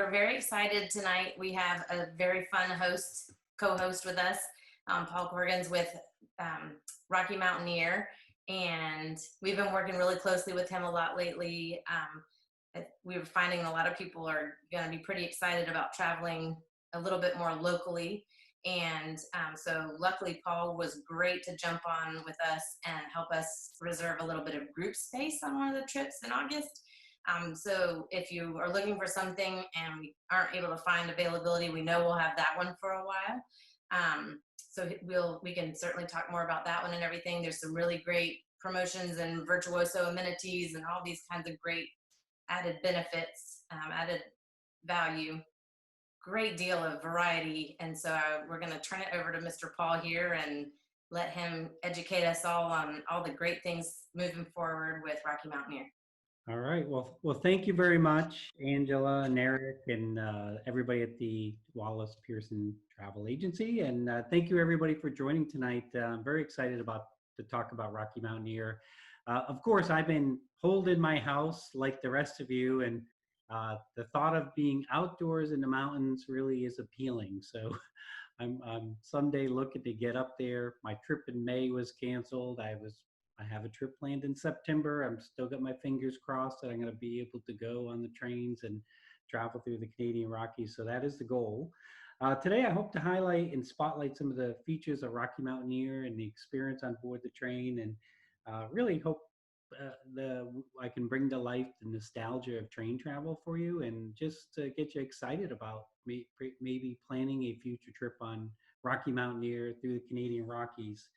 we're very excited tonight. We have a very fun co-host with us, Paul Corrigan's with um, Rocky Mountaineer, and we've been working really closely with him a lot lately. We were finding a lot of people are going to be pretty excited about traveling a little bit more locally. And so luckily, Paul was great to jump on with us and help us reserve a little bit of group space on one of the trips in August. So if you are looking for something and we aren't able to find availability, we know we'll have that one for a while. So we can certainly talk more about that one and everything. There's some really great promotions and virtuoso amenities and all these kinds of great added benefits, added value, great deal of variety. And so we're going to turn it over to Mr. Paul here and let him educate us all on all the great things moving forward with Rocky Mountaineer. All right. Well, thank you very much, Angela and Eric and everybody at the Wallace Pearson Travel Agency. And thank you, everybody, for joining tonight. I'm very excited to talk about Rocky Mountaineer. Of course, I've been holed in my house like the rest of you, and the thought of being outdoors in the mountains really is appealing. So I'm someday looking to get up there. My trip in May was canceled. I have a trip planned in September. I'm still got my fingers crossed that I'm going to be able to go on the trains and travel through the Canadian Rockies. So that is the goal. Today, I hope to highlight and spotlight some of the features of Rocky Mountaineer and the experience on board the train, and really hope I can bring to life the nostalgia of train travel for you, and just to get you excited about maybe planning a future trip on Rocky Mountaineer through the Canadian Rockies.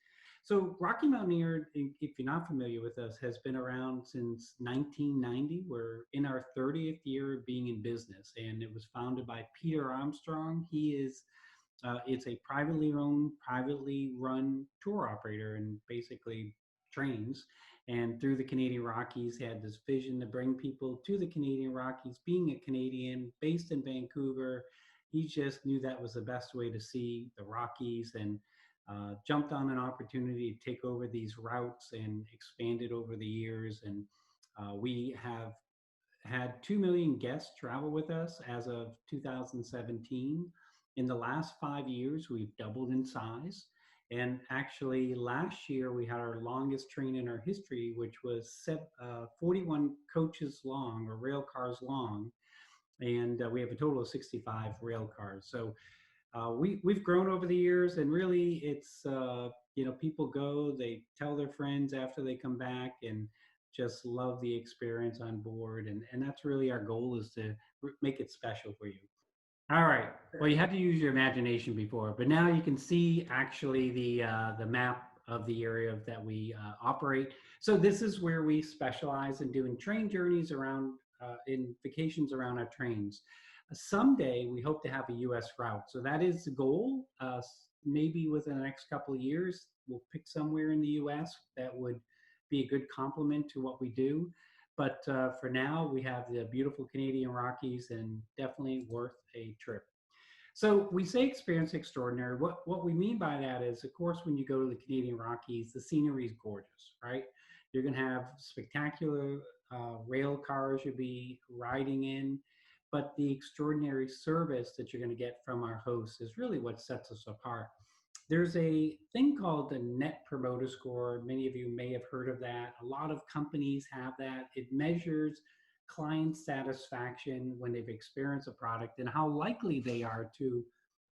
So Rocky Mountaineer, if you're not familiar with us, has been around since 1990. We're in our 30th year of being in business, and it was founded by Peter Armstrong. It's a privately owned, privately run tour operator and basically trains. And through the Canadian Rockies, had this vision to bring people to the Canadian Rockies. Being a Canadian based in Vancouver, he just knew that was the best way to see the Rockies, and jumped on an opportunity to take over these routes and expanded over the years. And we have had 2 million guests travel with us as of 2017. In the last 5 years, we've doubled in size. And actually, last year, we had our longest train in our history, which was 41 coaches long, or rail cars long. And we have a total of 65 rail cars. So we've grown over the years, and really it's, people go, they tell their friends after they come back, and just love the experience on board. And that's really our goal, is to make it special for you. All right. Well, you had to use your imagination before, but now you can see actually the map of the area that we operate. So this is where we specialize in doing train journeys around, in vacations around our trains. Someday we hope to have a U.S. route. So that is the goal. Maybe within the next couple of years, we'll pick somewhere in the U.S. that would be a good complement to what we do. But for now, we have the beautiful Canadian Rockies, and definitely worth a trip. So we say experience extraordinary. What we mean by that is, of course, when you go to the Canadian Rockies, the scenery is gorgeous, right? You're going to have spectacular rail cars you'll be riding in, but the extraordinary service that you're going to get from our hosts is really what sets us apart. There's a thing called the Net Promoter Score. Many of you may have heard of that. A lot of companies have that. It measures client satisfaction when they've experienced a product and how likely they are to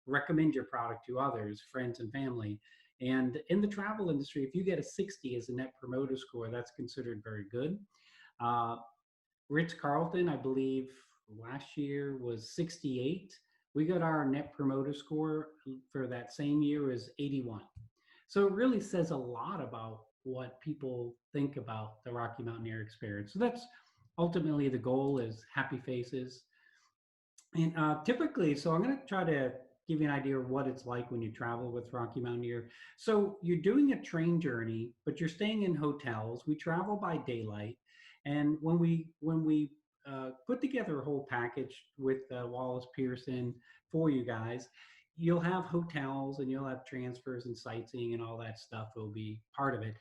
recommend your product to others, friends and family. And in the travel industry, if you get a 60 as a Net Promoter Score, that's considered very good. Ritz-Carlton, I believe, last year was 68. We got our Net Promoter Score for that same year is 81. So it really says a lot about what people think about the Rocky Mountaineer experience. So that's ultimately the goal, is happy faces. And typically, so I'm going to try to give you an idea of what it's like when you travel with Rocky Mountaineer. So you're doing a train journey, but you're staying in hotels. We travel by daylight. And when we put together a whole package with Wallace Pearson for you guys, you'll have hotels and you'll have transfers and sightseeing and all that stuff will be part of it.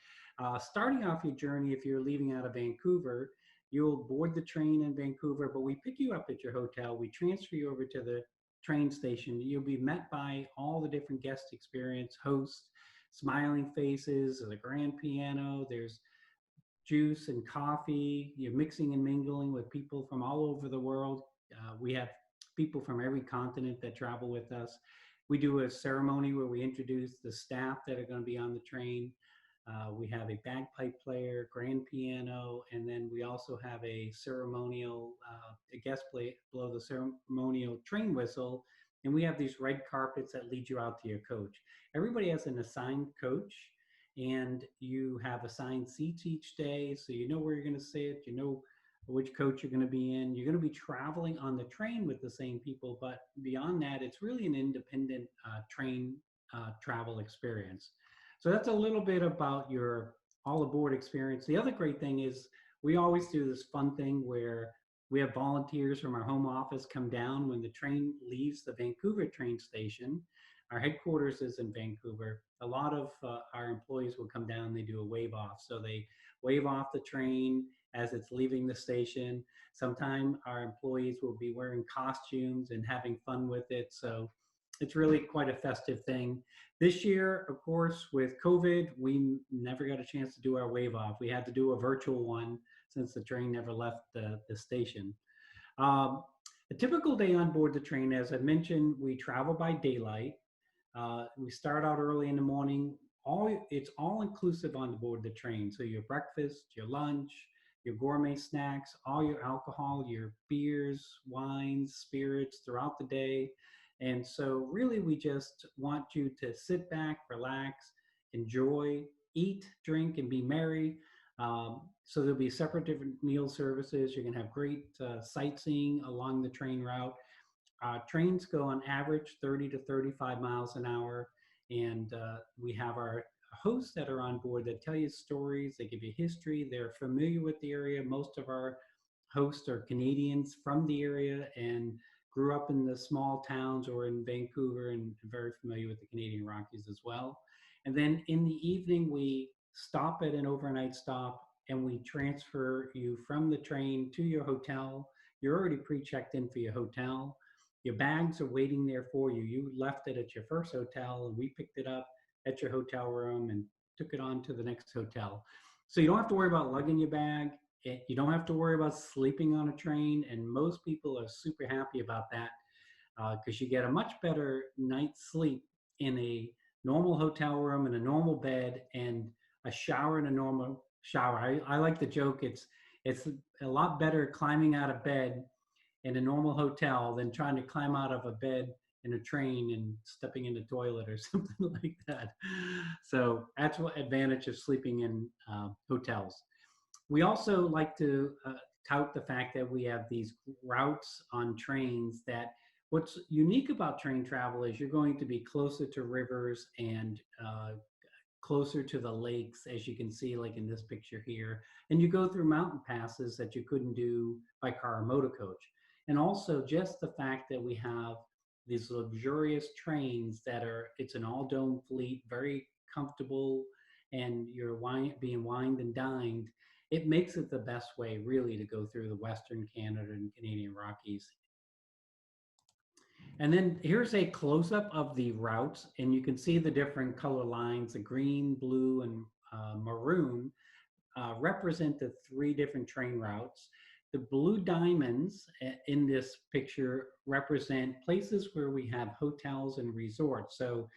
Starting off your journey, if you're leaving out of Vancouver, You'll board the train in Vancouver, but we pick you up at your hotel. We transfer you over to the train station. You'll be met by all the different guest experience hosts, smiling faces, the grand piano. There's juice and coffee. You're mixing and mingling with people from all over the world. We have people from every continent that travel with us. We do a ceremony where we introduce the staff that are going to be on the train. We have a bagpipe player, grand piano, and then we also have a ceremonial, a guest blow the ceremonial train whistle. And we have these red carpets that lead you out to your coach. Everybody has an assigned coach, and you have assigned seats each day, so you know where you're going to sit, you know which coach you're going to be in. You're going to be traveling on the train with the same people, but beyond that, it's really an independent train travel experience. So that's a little bit about your all aboard experience. The other great thing is we always do this fun thing where we have volunteers from our home office come down when the train leaves the Vancouver train station. Our headquarters is in Vancouver. A lot of our employees will come down, they do a wave off. So they wave off the train as it's leaving the station. Sometimes our employees will be wearing costumes and having fun with it. So it's really quite a festive thing. This year, of course, with COVID, we never got a chance to do our wave off. We had to do a virtual one since the train never left the station. Um, a typical day on board the train, as I mentioned, we travel by daylight. We start out early in the morning. It's all inclusive on board the train. So your breakfast, your lunch, your gourmet snacks, all your alcohol, your beers, wines, spirits throughout the day. And so really we just want you to sit back, relax, enjoy, eat, drink, and be merry. So there'll be separate different meal services. You're gonna have great sightseeing along the train route. Trains go on average 30 to 35 miles an hour, and we have our hosts that are on board that tell you stories, they give you history, they're familiar with the area. Most of our hosts are Canadians from the area and grew up in the small towns or in Vancouver and very familiar with the Canadian Rockies as well. And then in the evening, we stop at an overnight stop and we transfer you from the train to your hotel. You're already pre-checked in for your hotel. Your bags are waiting there for you. You left it at your first hotel and we picked it up at your hotel room and took it on to the next hotel. So you don't have to worry about lugging your bag. You don't have to worry about sleeping on a train. And most people are super happy about that because you get a much better night's sleep in a normal hotel room, in a normal bed, and a shower in a normal shower. I like the joke. It's a lot better climbing out of bed in a normal hotel than trying to climb out of a bed in a train and stepping in the toilet or something like that. So that's what advantage of sleeping in hotels. We also like to tout the fact that we have these routes on trains that what's unique about train travel is you're going to be closer to rivers and closer to the lakes, as you can see, like in this picture here. And you go through mountain passes that you couldn't do by car or motor coach. And also just the fact that we have these luxurious trains that it's an all dome fleet, very comfortable, and you're being wined and dined. It makes it the best way really to go through the Western Canada and Canadian Rockies. And then here's a close-up of the routes, and you can see the different color lines, the green, blue, and maroon represent the three different train routes. The blue diamonds in this picture represent places where we have hotels and resorts. So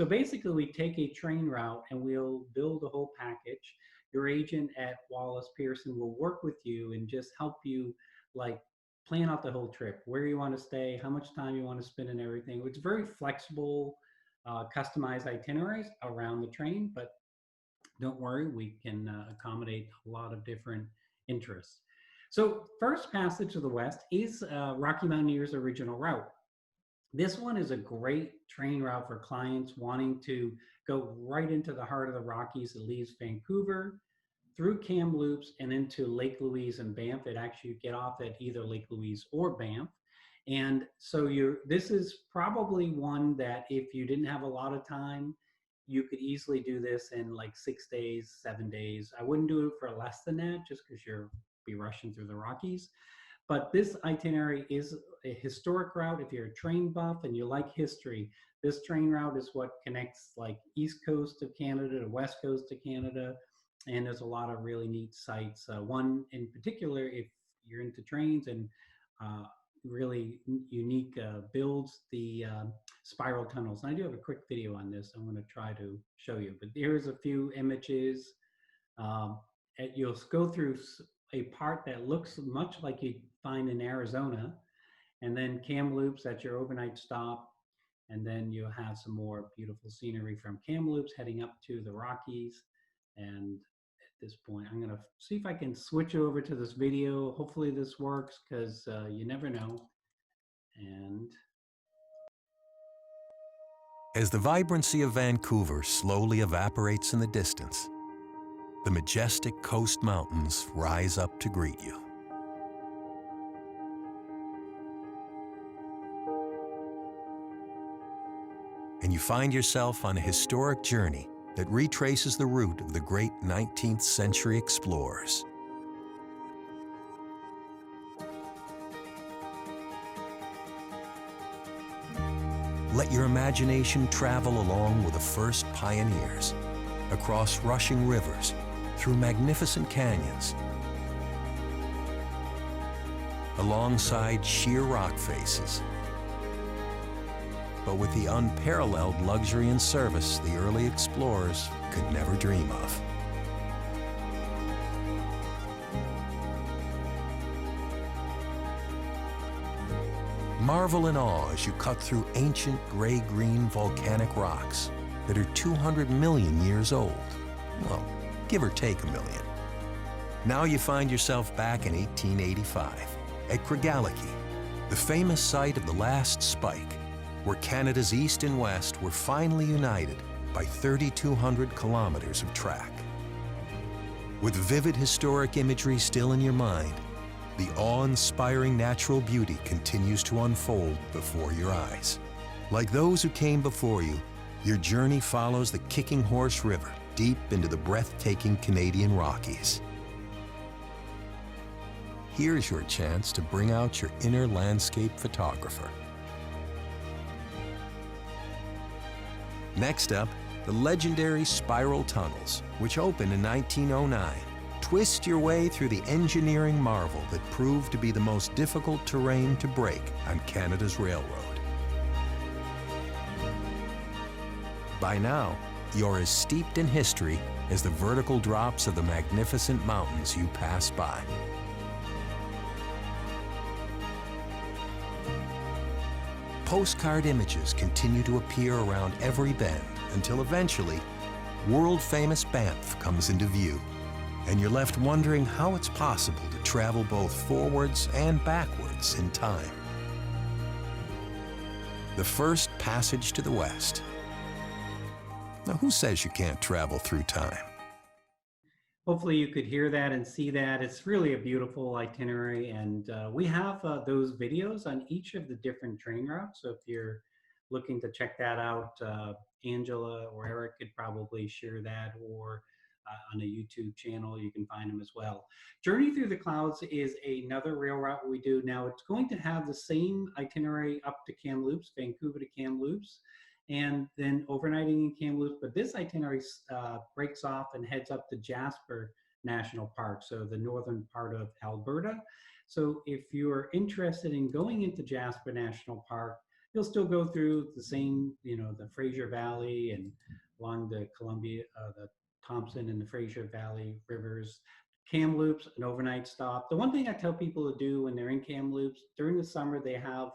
basically we take a train route and we'll build a whole package. Your agent at Wallace Pearson will work with you and just help you like plan out the whole trip, where you want to stay, how much time you want to spend and everything. It's very flexible, customized itineraries around the train, but don't worry, we can accommodate a lot of different interests. So First Passage of the West is Rocky Mountaineer's original route. This one is a great train route for clients wanting to go right into the heart of the Rockies. It leaves Vancouver, through Kamloops, and into Lake Louise and Banff. It actually get off at either Lake Louise or Banff. And so this is probably one that if you didn't have a lot of time, you could easily do this in like 6 days, 7 days. I wouldn't do it for less than that just because you're be rushing through the Rockies. But this itinerary is a historic route. If you're a train buff and you like history, this train route is what connects like East Coast of Canada to West Coast of Canada. And there's a lot of really neat sites. One in particular, if you're into trains and uh, really unique builds, the spiral tunnels. And I do have a quick video on this I'm going to try to show you. But here's a few images. Um, you'll go through a part that looks much like you find in Arizona, and then Kamloops at your overnight stop, and then you'll have some more beautiful scenery from Kamloops heading up to the Rockies. And at this point, I'm gonna see if I can switch over to this video. Hopefully this works, because you never know. And as the vibrancy of Vancouver slowly evaporates in the distance, the majestic coast mountains rise up to greet you. And you find yourself on a historic journey that retraces the route of the great 19th century explorers. Let your imagination travel along with the first pioneers, across rushing rivers, through magnificent canyons, alongside sheer rock faces, but with the unparalleled luxury and service the early explorers could never dream of. Marvel in awe as you cut through ancient gray-green volcanic rocks that are 200 million years old. Well, give or take a million. Now you find yourself back in 1885 at Craigellachie, the famous site of the last spike, where Canada's east and west were finally united by 3,200 kilometers of track. With vivid historic imagery still in your mind, the awe-inspiring natural beauty continues to unfold before your eyes. Like those who came before you, your journey follows the Kicking Horse River deep into the breathtaking Canadian Rockies. Here's your chance to bring out your inner landscape photographer. Next up, the legendary spiral tunnels, which opened in 1909. Twist your way through the engineering marvel that proved to be the most difficult terrain to break on Canada's railroad. By now, you're as steeped in history as the vertical drops of the magnificent mountains you pass by. Postcard images continue to appear around every bend until eventually, world-famous Banff comes into view, and you're left wondering how it's possible to travel both forwards and backwards in time. The first passage to the west. Now, who says you can't travel through time? hopefully you could hear that and see that. It's really a beautiful itinerary, and we have those videos on each of the different train routes. So if you're looking to check that out, Angela or Eric could probably share that, or on a YouTube channel, you can find them as well. Journey Through the Clouds is another rail route we do. Now it's going to have the same itinerary up to Kamloops, Vancouver to Kamloops, and then overnighting in Kamloops. But this itinerary breaks off and heads up to Jasper National Park, so the northern part of Alberta. So if you're interested in going into Jasper National Park, you'll still go through the same, the Fraser Valley and along the Columbia, the Thompson and the Fraser Valley rivers. Kamloops, an overnight stop. The one thing I tell people to do when they're in Kamloops, during the summer, they have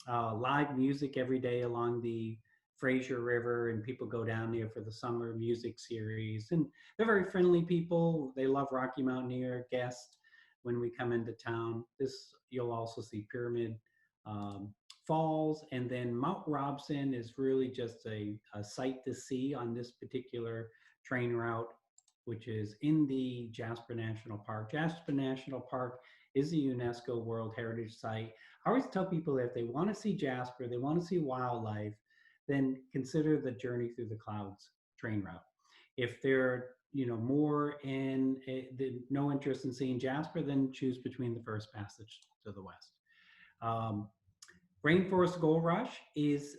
live music every day along the Fraser River, and people go down there for the summer music series. And they're very friendly people. They love Rocky Mountaineer guests when we come into town. You'll also see Pyramid Falls, and then Mount Robson is really just a sight to see on this particular train route, which is in the Jasper National Park. Jasper National Park is a UNESCO World Heritage Site. I always tell people that if they want to see Jasper, they want to see wildlife, then consider the Journey Through the Clouds train route. If they're more in no interest in seeing Jasper, then choose between the first passage to the west. Um, Rainforest Gold Rush is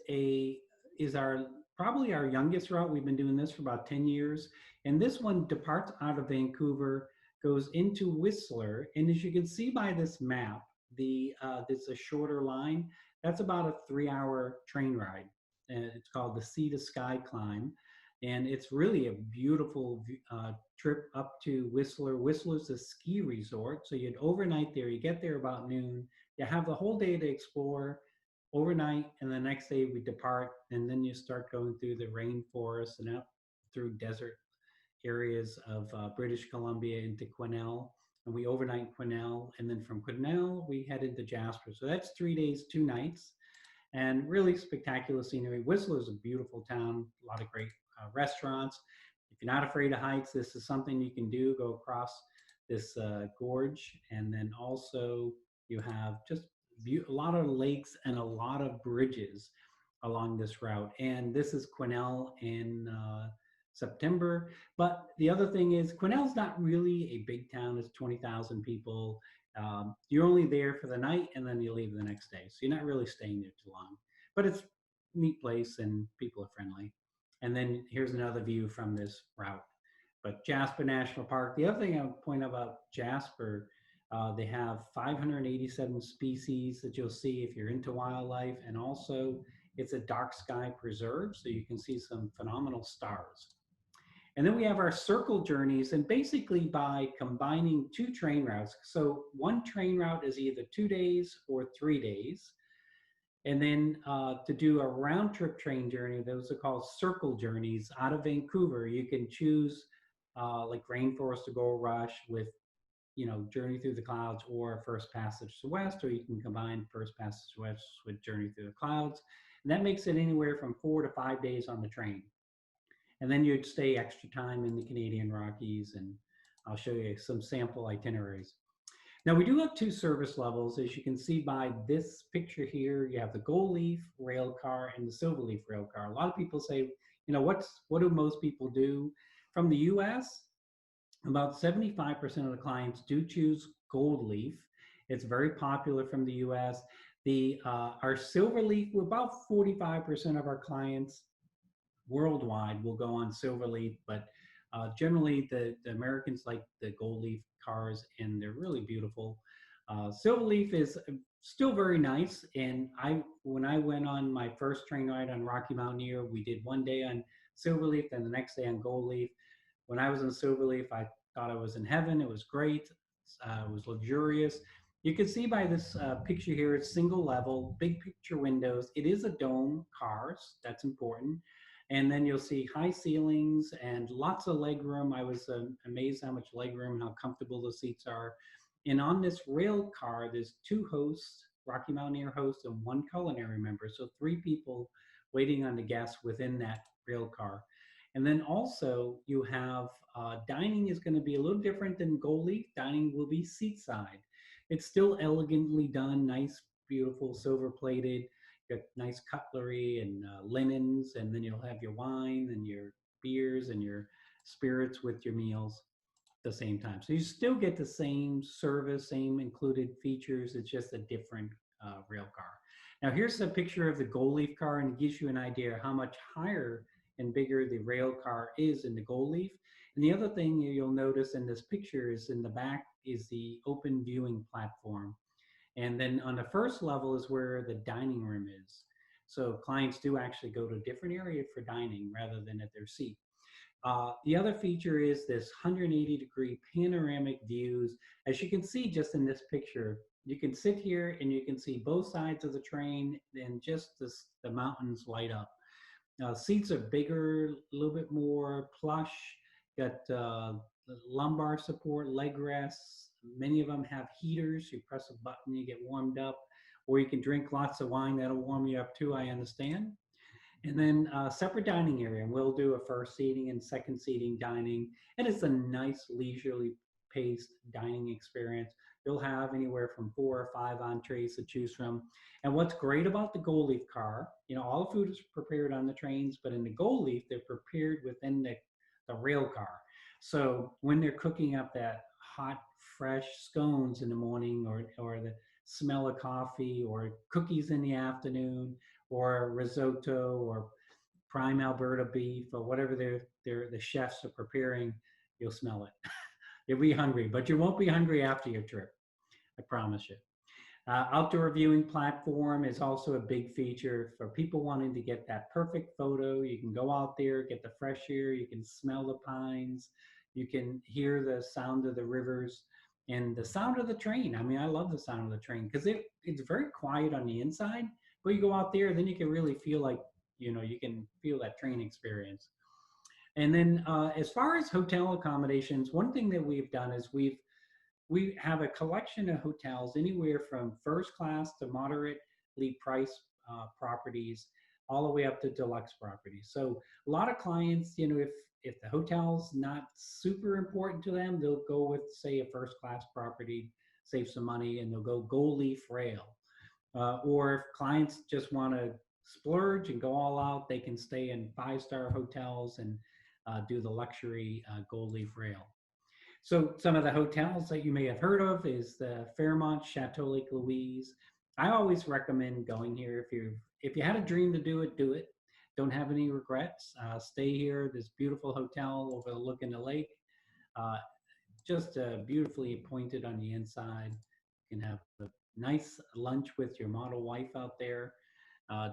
our probably our youngest route. We've been doing this for about 10 years. And this one departs out of Vancouver, goes into Whistler. And as you can see by this map, it's a shorter line. That's about a 3-hour train ride. And it's called the Sea to Sky Climb. And it's really a beautiful trip up to Whistler. Whistler's a ski resort. So you'd overnight there, you get there about noon, you have the whole day to explore overnight, and the next day we depart, and then you start going through the rainforest and up through desert areas of British Columbia into Quesnel, and we overnight in Quesnel, and then from Quesnel we head into Jasper. So that's 3 days, 2 nights, and really spectacular scenery. Whistler is a beautiful town, a lot of great restaurants. If you're not afraid of heights, this is something you can do. Go across this gorge, and then also you have just a lot of lakes and a lot of bridges along this route. And this is Quesnel in September. But the other thing is, Quesnel's not really a big town. It's 20,000 people. You're only there for the night, and then you leave the next day. So you're not really staying there too long. But it's a neat place, and people are friendly. And then here's another view from this route. But Jasper National Park, the other thing I would point out about Jasper, they have 587 species that you'll see if you're into wildlife, and also it's a dark sky preserve, so you can see some phenomenal stars. And then we have our circle journeys, and basically by combining 2 train routes, so one train route is either 2 days or 3 days, and then to do a round trip train journey, those are called circle journeys out of Vancouver. You can choose like Rainforest to Gold Rush with Journey Through the Clouds or First Passage to West, or you can combine First Passage to West with Journey Through the Clouds. And that makes it anywhere from 4 to 5 days on the train. And then you'd stay extra time in the Canadian Rockies, and I'll show you some sample itineraries. Now we do have 2 service levels. As you can see by this picture here, you have the Gold Leaf rail car and the Silver Leaf rail car. A lot of people say, what do most people do? From the US, about 75% of the clients do choose Gold Leaf. It's very popular from the US. Our Silver Leaf, about 45% of our clients worldwide will go on Silver Leaf, but generally the Americans like the Gold Leaf cars, and they're really beautiful. Silver Leaf is still very nice, and when I went on my first train ride on Rocky Mountaineer, we did 1 day on Silver Leaf, then the next day on Gold Leaf. When I was in Silver Leaf, I thought I was in heaven. It was great. It was luxurious. You can see by this picture here, it's single level, big picture windows. It is a dome cars, that's important. And then you'll see high ceilings and lots of leg room. I was amazed how much leg room and how comfortable the seats are. And on this rail car, there's 2 hosts, Rocky Mountaineer host and 1 culinary member. So 3 people waiting on the guests within that rail car. And then also you have dining is going to be a little different than Gold Leaf. Dining will be seat side. It's still elegantly done, nice, beautiful, silver plated. Got nice cutlery and linens, and then you'll have your wine and your beers and your spirits with your meals at the same time. So you still get the same service, same included features. It's just a different rail car. Now here's a picture of the Gold Leaf car, and it gives you an idea of how much higher and bigger the rail car is in the Gold Leaf. And the other thing you'll notice in this picture is in the back is the open viewing platform. And then on the first level is where the dining room is. So clients do actually go to a different area for dining rather than at their seat. The other feature is this 180-degree panoramic views. As you can see just in this picture, you can sit here and you can see both sides of the train, and just the mountains light up. Seats are bigger, a little bit more plush, got lumbar support, leg rests. Many of them have heaters. You press a button, you get warmed up, or you can drink lots of wine. That'll warm you up too, I understand. And then separate dining area. And we'll do a first seating and second seating dining. And it's a nice leisurely paced dining experience. You'll have anywhere from 4 or 5 entrees to choose from. And what's great about the Gold Leaf car, all the food is prepared on the trains, but in the Gold Leaf, they're prepared within the rail car. So when they're cooking up that hot, fresh scones in the morning, or the smell of coffee, or cookies in the afternoon, or risotto, or prime Alberta beef, or whatever the chefs are preparing, you'll smell it. You'll be hungry, but you won't be hungry after your trip. I promise you. Outdoor viewing platform is also a big feature for people wanting to get that perfect photo. You can go out there, get the fresh air, you can smell the pines, you can hear the sound of the rivers and the sound of the train. I mean, I love the sound of the train because it's very quiet on the inside, but you go out there, then you can really feel like, you can feel that train experience. And then as far as hotel accommodations, one thing that we've done is we have a collection of hotels anywhere from first class to moderately priced properties, all the way up to deluxe properties. So a lot of clients, if the hotel's not super important to them, they'll go with, say, a first class property, save some money, and they'll go gold leaf rail. Or if clients just want to splurge and go all out, they can stay in 5-star hotels and do the luxury gold leaf rail. So some of the hotels that you may have heard of is the Fairmont Chateau Lake Louise. I always recommend going here. If you had a dream to do it, do it. Don't have any regrets. Stay here. This beautiful hotel overlooking the lake. Uh, just beautifully appointed on the inside. You can have a nice lunch with your model wife out there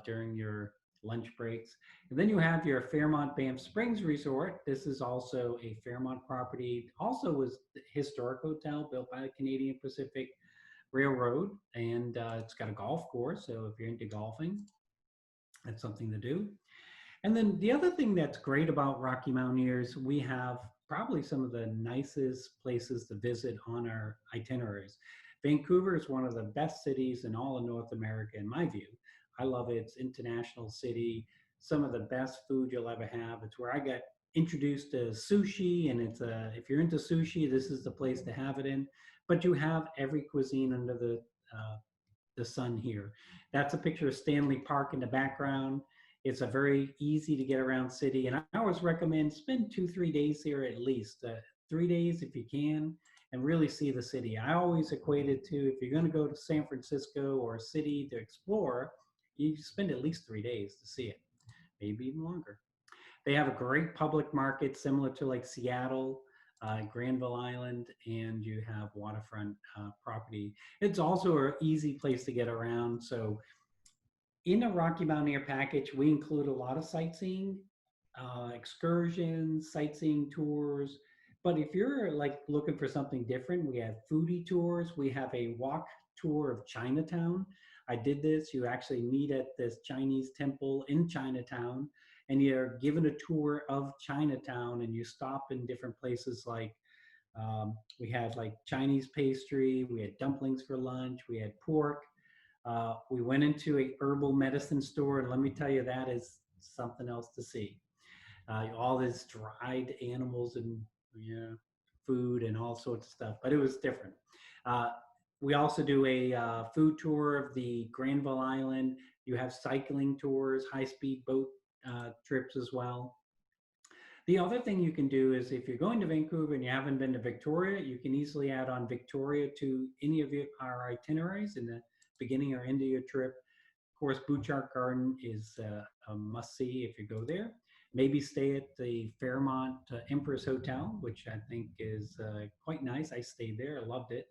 during your lunch breaks. And then you have your Fairmont Banff Springs Resort. This is also a Fairmont property. Also was a historic hotel built by the Canadian Pacific Railroad, and it's got a golf course. So if you're into golfing, that's something to do. And then the other thing that's great about Rocky Mountaineers, we have probably some of the nicest places to visit on our itineraries. Vancouver is one of the best cities in all of North America, in my view. I love it. It's an international city, some of the best food you'll ever have. It's where I got introduced to sushi, and if you're into sushi, this is the place to have it in. But you have every cuisine under the sun here. That's a picture of Stanley Park in the background. It's a very easy to get around city, and I always recommend spend 2-3 days here at least. 3 days if you can, and really see the city. I always equate it to, if you're going to go to San Francisco or a city to explore, you spend at least 3 days to see it, maybe even longer. They have a great public market similar to like Seattle, Granville Island, and you have waterfront property. It's also an easy place to get around. So in a Rocky Mountaineer package, we include a lot of sightseeing, excursions, sightseeing tours. But if you're like looking for something different, we have foodie tours. We have a walk tour of Chinatown. I did this. You actually meet at this Chinese temple in Chinatown, and you're given a tour of Chinatown, and you stop in different places like we had like Chinese pastry, we had dumplings for lunch, we had pork. We went into a herbal medicine store, and let me tell you, that is something else to see. All this dried animals and food and all sorts of stuff, but it was different. We also do a food tour of the Granville Island. You have cycling tours, high-speed boat trips as well. The other thing you can do is if you're going to Vancouver and you haven't been to Victoria, you can easily add on Victoria to any of our itineraries in the beginning or end of your trip. Of course, Butchart Garden is a must-see if you go there. Maybe stay at the Fairmont Empress Hotel, which I think is quite nice. I stayed there. I loved it.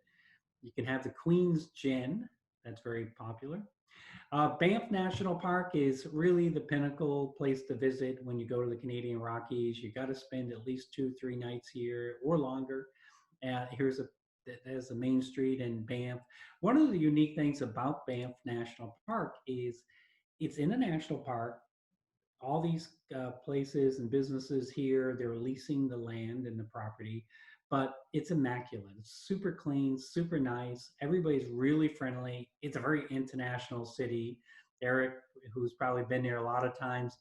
You can have the Queen's Gin. That's very popular. Banff National Park is really the pinnacle place to visit when you go to the Canadian Rockies. You got to spend at least 2-3 nights here or longer. There's the main street in Banff. One of the unique things about Banff National Park is it's in a national park. All these places and businesses here, they're leasing the land and the property, but it's immaculate. It's super clean, super nice. Everybody's really friendly. It's a very international city. Eric, who's probably been there a lot of times,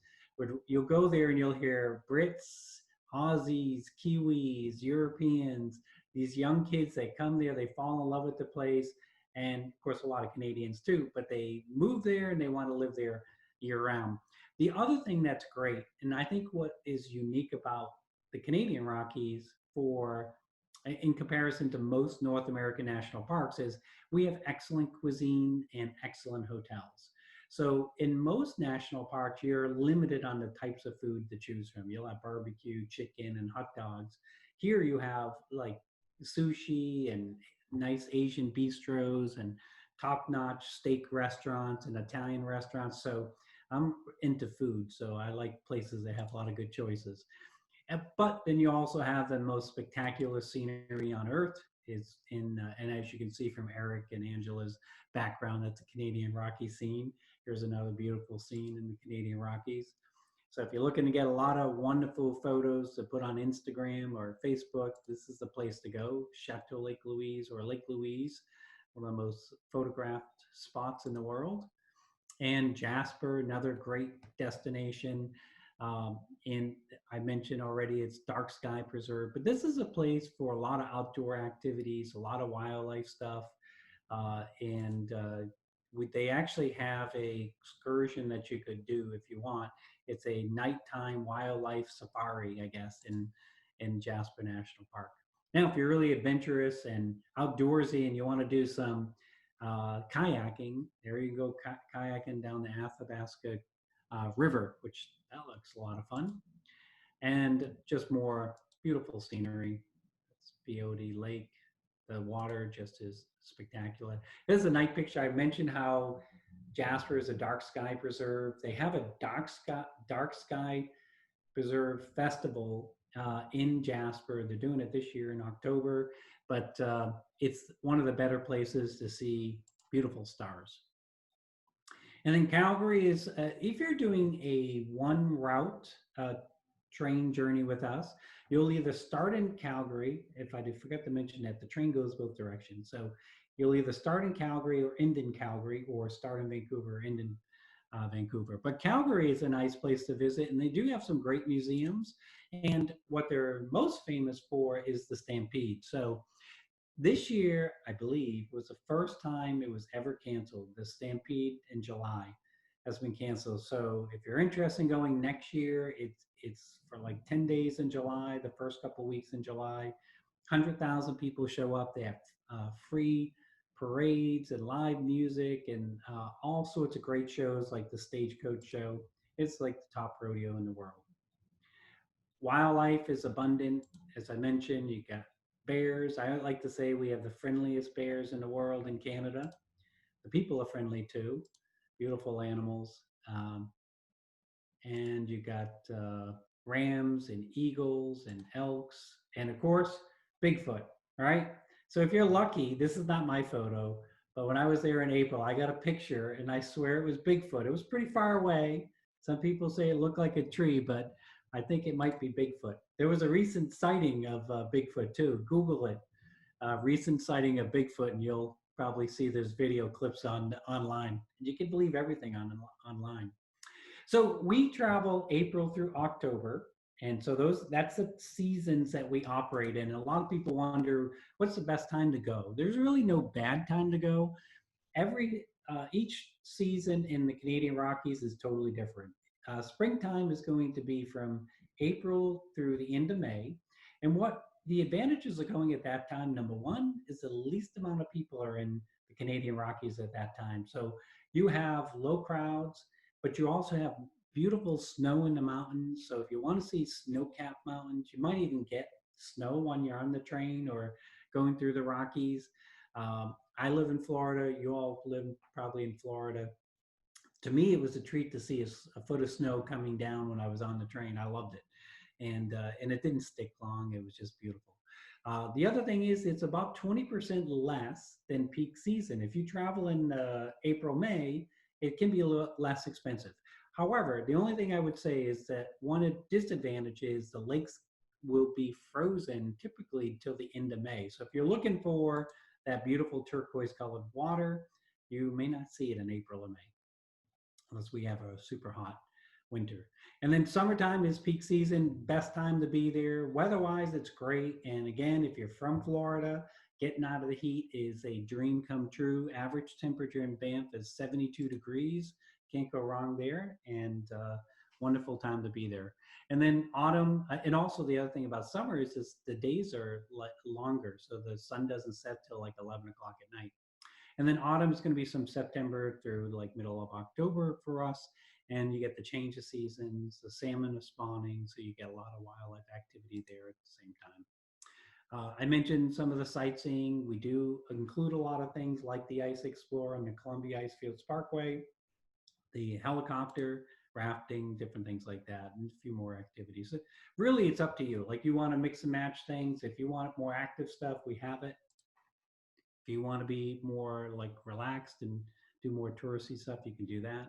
you'll go there and you'll hear Brits, Aussies, Kiwis, Europeans, these young kids, they come there, they fall in love with the place, and of course a lot of Canadians too, but they move there and they want to live there year round. The other thing that's great, and I think what is unique about the Canadian Rockies in comparison to most North American national parks is we have excellent cuisine and excellent hotels. So in most national parks, you're limited on the types of food to choose from. You'll have barbecue, chicken, and hot dogs. Here you have like sushi and nice Asian bistros and top-notch steak restaurants and Italian restaurants. So I'm into food, so I like places that have a lot of good choices. But then you also have the most spectacular scenery on earth is and as you can see from Eric and Angela's background, that's the Canadian Rocky scene. Here's another beautiful scene in the Canadian Rockies. So if you're looking to get a lot of wonderful photos to put on Instagram or Facebook, this is the place to go. Chateau Lake Louise or Lake Louise, one of the most photographed spots in the world. And Jasper, another great destination. And I mentioned already it's dark sky preserve, but this is a place for a lot of outdoor activities, a lot of wildlife stuff. They actually have a excursion that you could do if you want. It's a nighttime wildlife safari, I guess, in Jasper National Park. Now, if you're really adventurous and outdoorsy and you want to do some kayaking, there you go, kayaking down the Athabasca River, which that looks a lot of fun. And just more beautiful scenery. It's Peyote Lake. The water just is spectacular. This is a night picture. I mentioned how Jasper is a dark sky preserve. They have a dark sky preserve festival in Jasper. They're doing it this year in October, but it's one of the better places to see beautiful stars. And then Calgary is, if you're doing a one route train journey with us, you'll either start in Calgary. If I did forget to mention that, the train goes both directions. So you'll either start in Calgary or end in Calgary, or start in Vancouver or end in Vancouver. But Calgary is a nice place to visit, and they do have some great museums. And what they're most famous for is the Stampede. So this year, I believe, was the first time it was ever canceled. The Stampede in July has been canceled. So if you're interested in going next year, it's for like 10 days in July, the first couple of weeks in July. 100,000 people show up. They have free parades and live music and all sorts of great shows like the Stagecoach Show. It's like the top rodeo in the world. Wildlife is abundant. As I mentioned, you got bears. I like to say we have the friendliest bears in the world in Canada. The people are friendly too. Beautiful animals. And you got rams and eagles and elks. And of course, Bigfoot, right? So if you're lucky, this is not my photo, but when I was there in April, I got a picture and I swear it was Bigfoot. It was pretty far away. Some people say it looked like a tree, but I think it might be Bigfoot. There was a recent sighting of Bigfoot too. Google it, recent sighting of Bigfoot, and you'll probably see there's video clips online. You can believe everything online. So we travel April through October. And so that's the seasons that we operate in. And a lot of people wonder, what's the best time to go? There's really no bad time to go. Each season in the Canadian Rockies is totally different. Springtime is going to be from April through the end of May. And what the advantages of going at that time, number one, is the least amount of people are in the Canadian Rockies at that time. So you have low crowds, but you also have beautiful snow in the mountains. So if you want to see snow-capped mountains, you might even get snow when you're on the train or going through the Rockies. I live in Florida. You all live probably in Florida. To me, it was a treat to see a foot of snow coming down when I was on the train. I loved it. And it didn't stick long. It was just beautiful. The other thing is it's about 20% less than peak season. If you travel in April, May, it can be a little less expensive. However, the only thing I would say is that one disadvantage is the lakes will be frozen typically till the end of May. So if you're looking for that beautiful turquoise colored water, you may not see it in April or May, unless we have a super hot winter. And then summertime is peak season, best time to be there. Weather-wise, it's great. And again, if you're from Florida, getting out of the heat is a dream come true. Average temperature in Banff is 72 degrees. Can't go wrong there. And wonderful time to be there. And then autumn, and also the other thing about summer is the days are longer, so the sun doesn't set till like 11 o'clock at night. And then autumn is going to be from September through like middle of October for us. And you get the change of seasons, the salmon are spawning, so you get a lot of wildlife activity there at the same time. I mentioned some of the sightseeing. We do include a lot of things like the Ice Explorer on the Columbia Icefields Parkway, the helicopter, rafting, different things like that, and a few more activities. So really, it's up to you. Like you want to mix and match things. If you want more active stuff, we have it. If you want to be more like relaxed and do more touristy stuff, you can do that.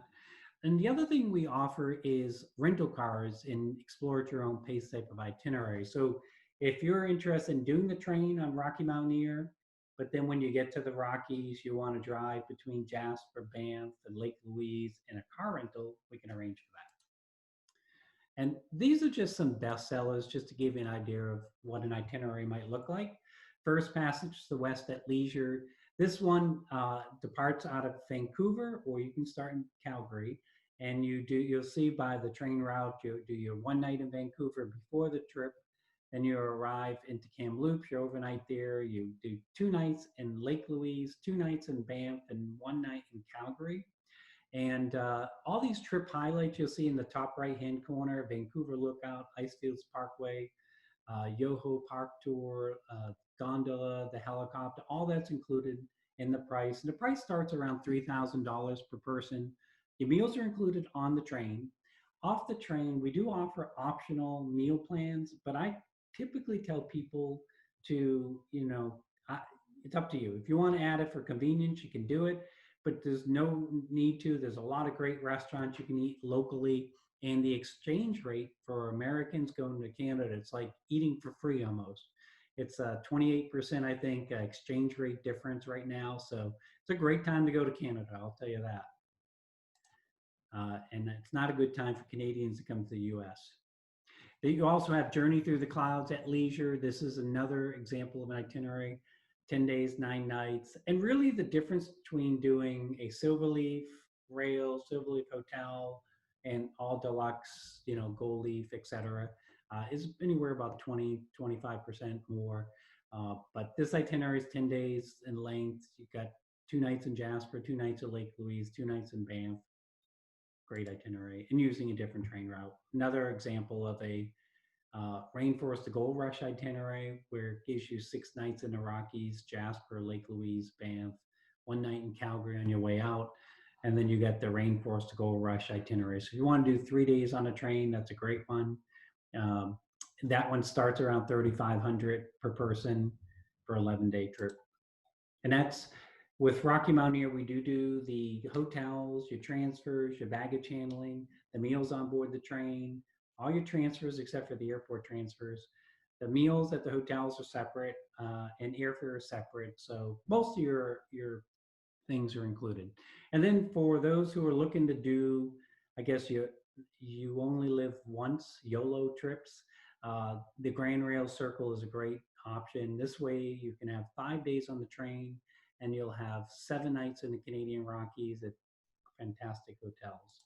And the other thing we offer is rental cars and explore at your own pace type of itinerary. So if you're interested in doing the train on Rocky Mountaineer, but then when you get to the Rockies, you want to drive between Jasper, Banff, and Lake Louise in a car rental, we can arrange for that. And these are just some bestsellers just to give you an idea of what an itinerary might look like. First Passage to the West at Leisure. This one departs out of Vancouver, or you can start in Calgary. And you'll see by the train route, you do your one night in Vancouver before the trip, then you arrive into Kamloops, you're overnight there, you do 2 nights in Lake Louise, 2 nights in Banff, and 1 night in Calgary. And all these trip highlights you'll see in the top right-hand corner: Vancouver Lookout, Icefields Parkway, Yoho Park Tour, gondola, the helicopter, all that's included in the price. And the price starts around $3,000 per person. Your meals are included on the train. Off the train, we do offer optional meal plans, but I typically tell people to, it's up to you. If you want to add it for convenience, you can do it, but there's no need to. There's a lot of great restaurants you can eat locally, and the exchange rate for Americans going to Canada, it's like eating for free almost. It's 28%, I think, exchange rate difference right now. So it's a great time to go to Canada, I'll tell you that. And it's not a good time for Canadians to come to the US. You also have Journey Through the Clouds at Leisure. This is another example of an itinerary, 10 days, 9 nights. And really the difference between doing a Silverleaf Rail, Silverleaf Hotel, and all deluxe, Gold Leaf, etc., is anywhere about 20-25% more. But this itinerary is 10 days in length. You've got 2 nights in Jasper, 2 nights at Lake Louise, 2 nights in Banff. Great itinerary, and using a different train route. Another example of a Rainforest to Gold Rush itinerary, where it gives you 6 nights in the Rockies, Jasper, Lake Louise, Banff, 1 night in Calgary on your way out, and then you get the Rainforest to Gold Rush itinerary. So if you want to do 3 days on a train, that's a great one. That one starts around $3,500 per person for 11-day trip. And that's with Rocky Mountaineer. We do the hotels, your transfers, your baggage handling, the meals on board the train, all your transfers except for the airport transfers. The meals at the hotels are separate, and airfare is separate. So most of your things are included. And then for those who are looking to do, I guess you only live once, YOLO trips, the Grand Rail Circle is a great option. This way you can have 5 days on the train, and you'll have 7 nights in the Canadian Rockies at fantastic hotels.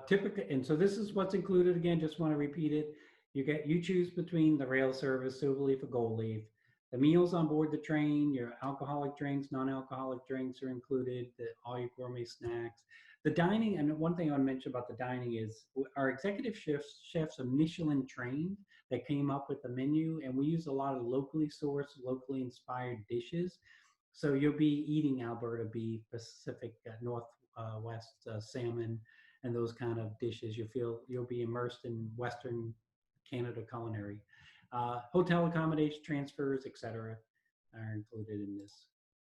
Typically, and so this is what's included. Again, just want to repeat it. You choose between the rail service, Silverleaf or Gold Leaf. The meals on board the train, your alcoholic drinks, non-alcoholic drinks are included, all your gourmet snacks. The dining, and one thing I want to mention about the dining is our executive chefs are Michelin trained. That came up with the menu, and we use a lot of locally sourced, locally inspired dishes. So you'll be eating Alberta beef, Pacific Northwest salmon, and those kind of dishes. You'll be immersed in Western Canada culinary. Hotel accommodation, transfers, etc., are included in this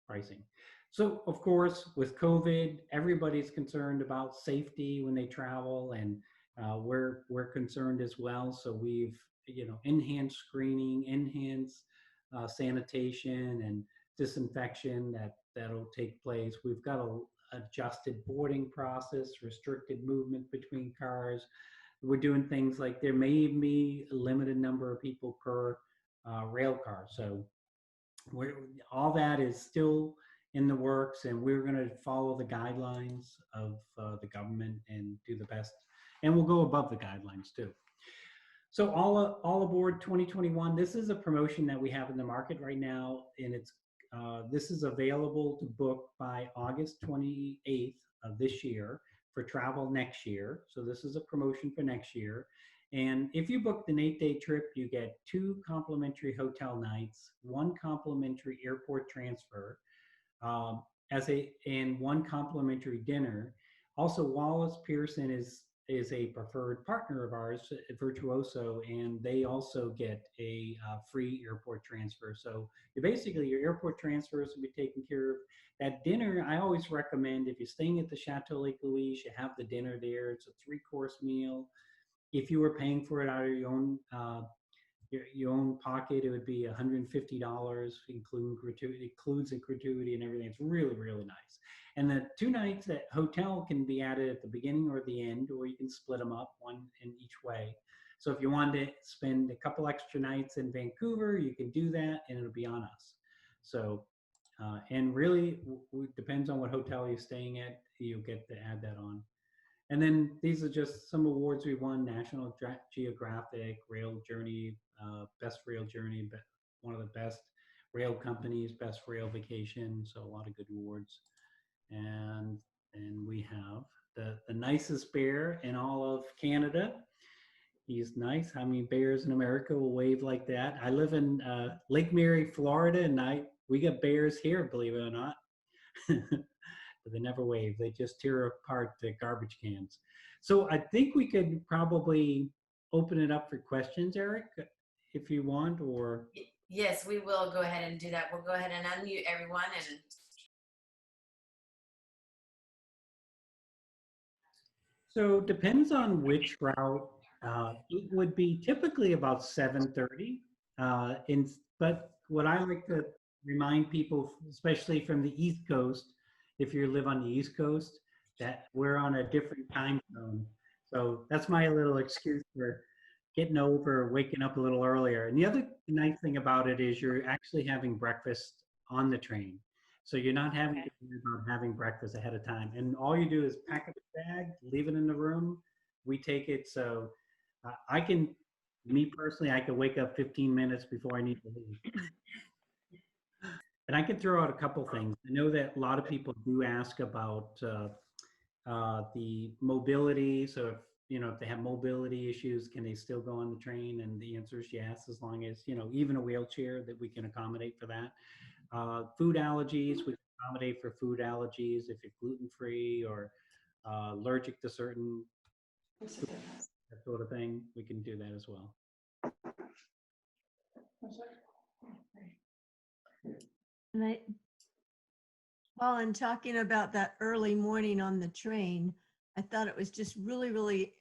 pricing. So, of course, with COVID, everybody's concerned about safety when they travel, and we're concerned as well. So we've enhanced screening, enhanced sanitation and disinfection that'll take place. We've got a adjusted boarding process, restricted movement between cars. We're doing things like there may be a limited number of people per rail car. So all that is still in the works, and we're going to follow the guidelines of the government and do the best and we'll go above the guidelines too. So all aboard 2021. This is a promotion that we have in the market right now, and this is available to book by August 28th of this year for travel next year. So this is a promotion for next year. And if you book an 8-day trip, you get 2 complimentary hotel nights, 1 complimentary airport transfer, and 1 complimentary dinner. Also, Wallace Pearson is a preferred partner of ours, Virtuoso, and they also get a free airport transfer. So basically your airport transfers will be taken care of. That dinner, I always recommend, if you're staying at the Chateau Lake Louise, you have the dinner there. It's a 3-course meal. If you were paying for it out of your own pocket, it would be $150, including gratuity, includes a gratuity and everything. It's really, really nice. And the 2 nights at hotel can be added at the beginning or the end, or you can split them up, 1 in each way. So if you wanted to spend a couple extra nights in Vancouver, you can do that, and it'll be on us. So, and really, it depends on what hotel you're staying at, you'll get to add that on. And then these are just some awards we won: National Geographic, Rail Journey, Best Rail Journey, but one of the best rail companies, Best Rail Vacation. So a lot of good awards. And we have the nicest bear in all of Canada. He's nice. How many bears in America will wave like that? I live in Lake Mary, Florida, and we got bears here, believe it or not. But they never wave. They just tear apart the garbage cans. So I think we could probably open it up for questions, Eric, if you want, or. Yes, we will go ahead and do that. We'll go ahead and unmute everyone. And so depends on which route. It would be typically about 7:30. But what I like to remind people, especially from the East Coast, if you live on the East Coast, that we're on a different time zone. So that's my little excuse for getting over, waking up a little earlier. And the other nice thing about it is you're actually having breakfast on the train. So you're not having to worry about having breakfast ahead of time. And all you do is pack up a bag, leave it in the room. We take it. So me personally, I could wake up 15 minutes before I need to leave. And I can throw out a couple things. I know that a lot of people do ask about the mobility. So if they have mobility issues, can they still go on the train? And the answer is yes, as long as, even a wheelchair, that we can accommodate for that. Food allergies, we can accommodate for food allergies. If you're gluten-free or allergic to certain food, that sort of thing, we can do that as well. And Paul, in talking about that early morning on the train, I thought it was just really, really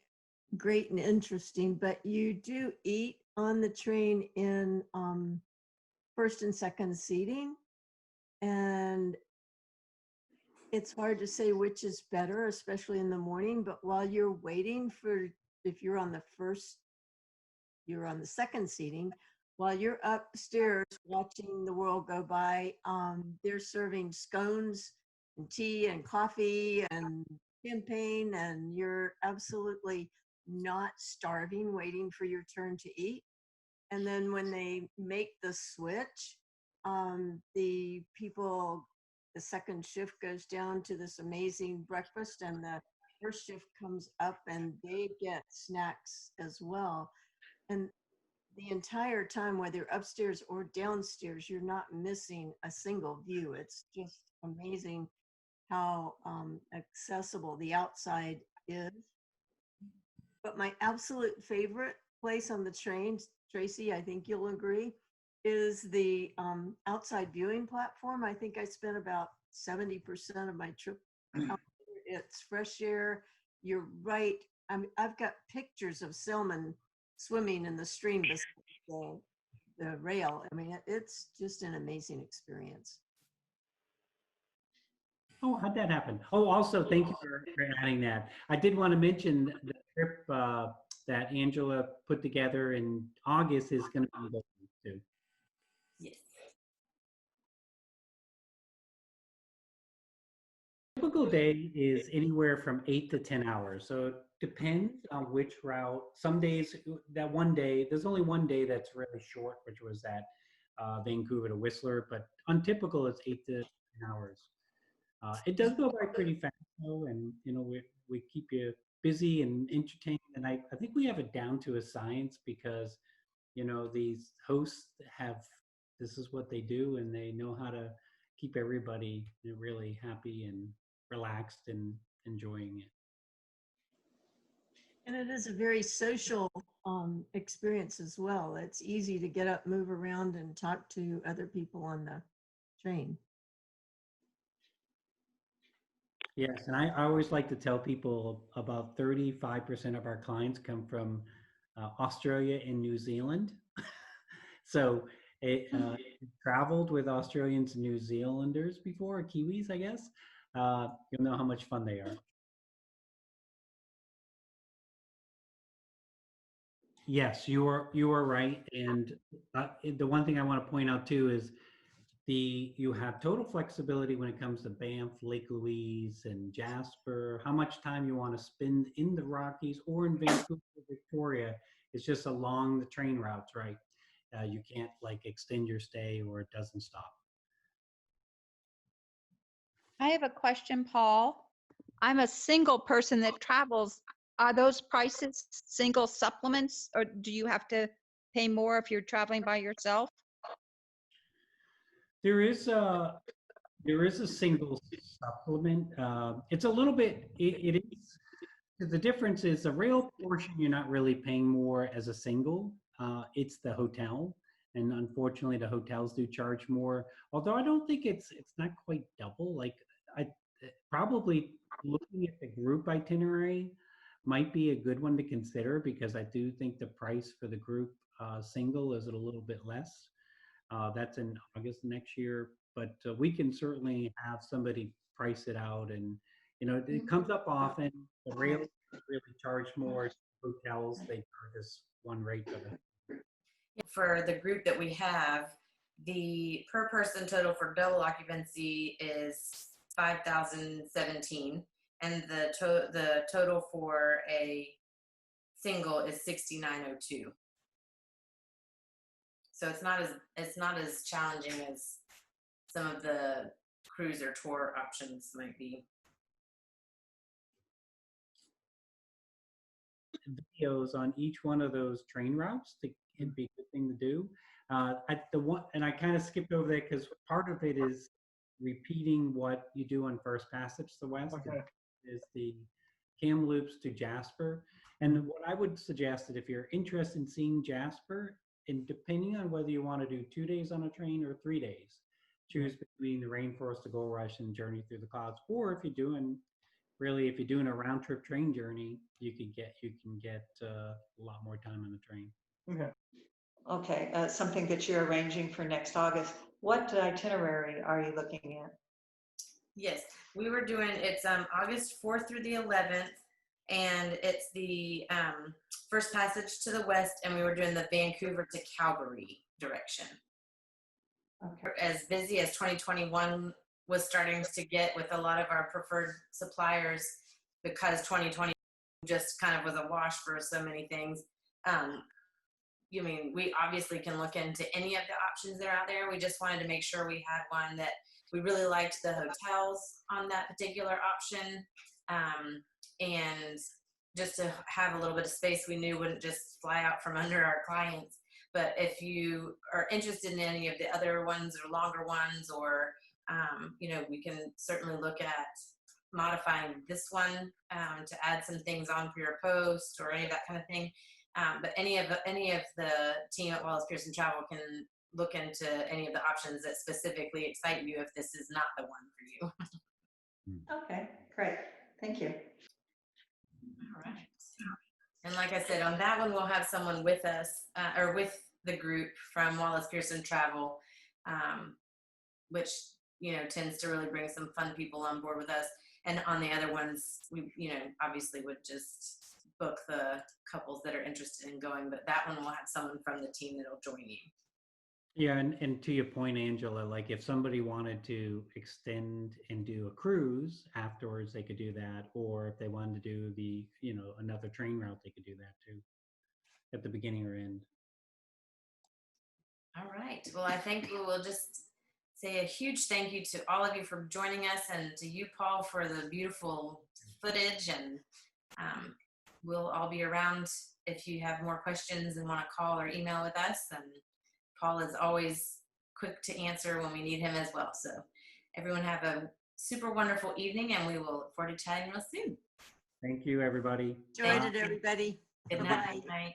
great and interesting. But you do eat on the train in first and second seating, and it's hard to say which is better, especially in the morning. But while you're waiting if you're on the second seating, while you're upstairs watching the world go by, they're serving scones and tea and coffee and champagne, and you're absolutely not starving waiting for your turn to eat. And then when they make the switch, the second shift goes down to this amazing breakfast, and the first shift comes up and they get snacks as well. And the entire time, whether upstairs or downstairs, you're not missing a single view. It's just amazing how accessible the outside is. But my absolute favorite place on the train, Tracy, I think you'll agree, is the outside viewing platform. I think I spent about 70% of my trip out there. It's fresh air. You're right. I've got pictures of salmon swimming in the stream beside the rail. I mean, it's just an amazing experience. Oh, how'd that happen? Oh, also, thank you for adding that. I did want to mention the trip that Angela put together in August is going to be local too. yes. Typical day is anywhere from 8 to 10 hours. So it depends on which route. Some days, there's only one day that's really short, which was at Vancouver to Whistler, but untypical it's 8 to 10 hours. It does go by pretty fast though, and we keep you busy and entertained. And I think we have it down to a science because these hosts have this is what they do, and they know how to keep everybody really happy and relaxed and enjoying it. And it is a very social experience as well. It's easy to get up, move around, and talk to other people on the train. Yes, and I always like to tell people about 35% of our clients come from Australia and New Zealand. So traveled with Australians and New Zealanders before, or Kiwis, I guess. You'll know how much fun they are. Yes, you are right. And the one thing I want to point out too is you have total flexibility when it comes to Banff, Lake Louise, and Jasper. How much time you want to spend in the Rockies or in Vancouver, Victoria. It's just along the train routes, right? You can't like extend your stay or it doesn't stop. I have a question, Paul. I'm a single person that travels. Are those prices single supplements, or do you have to pay more if you're traveling by yourself? There is a single supplement. It's a little bit. It is. The difference is the rail portion. You're not really paying more as a single. It's the hotel, and unfortunately, the hotels do charge more. Although I don't think it's not quite double. Like I probably looking at the group itinerary might be a good one to consider because I do think the price for the group single is a little bit less. That's in August next year, but we can certainly have somebody price it out. And it comes up often. The rails really charge more. Hotels, they charge us one rate for that. For the group that we have, the per person total for double occupancy is 5,017, and the total for a single is 6,902. So it's not as challenging as some of the cruise or tour options might be. Videos on each one of those train routes. It'd be a good thing to do. I kind of skipped over that because part of it is repeating what you do on First Passage to the West. Okay. Is the Kamloops to Jasper. And what I would suggest that if you're interested in seeing Jasper, and depending on whether you want to do 2 days on a train or 3 days, choose between the Rainforest to Gold Rush and Journey Through the Clouds. Or if you're doing a round trip train journey, you can get a lot more time on the train. Okay. Okay, something that you're arranging for next August. What itinerary are you looking at? Yes, we were doing, it's August 4th through the 11th, and it's the First Passage to the West, and we were doing the Vancouver to Calgary direction. Okay. As busy as 2021 was starting to get with a lot of our preferred suppliers, because 2020 just kind of was a wash for so many things. We obviously can look into any of the options that are out there. We just wanted to make sure we had one that we really liked the hotels on that particular option. And just to have a little bit of space we knew wouldn't just fly out from under our clients. But if you are interested in any of the other ones or longer ones, or, we can certainly look at modifying this one to add some things on for your post or any of that kind of thing. But any of the team at Wallace Pearson Travel can look into any of the options that specifically excite you if this is not the one for you. Okay, great. Thank you. All right. And like I said, on that one, we'll have someone with us or with the group from Wallace Pearson Travel, which, tends to really bring some fun people on board with us. And on the other ones, we, obviously would just book the couples that are interested in going, but that one will have someone from the team that'll join you. Yeah, and to your point, Angela, like if somebody wanted to extend and do a cruise afterwards, they could do that. Or if they wanted to do the, another train route, they could do that too at the beginning or end. All right. Well, I think we will just say a huge thank you to all of you for joining us, and to you, Paul, for the beautiful footage. And we'll all be around if you have more questions and want to call or email with us. And Paul is always quick to answer when we need him as well. So everyone have a super wonderful evening, and we will look forward to chatting real soon. Thank you, everybody. Enjoyed Thank it, you. everybody. Good Bye-bye. night.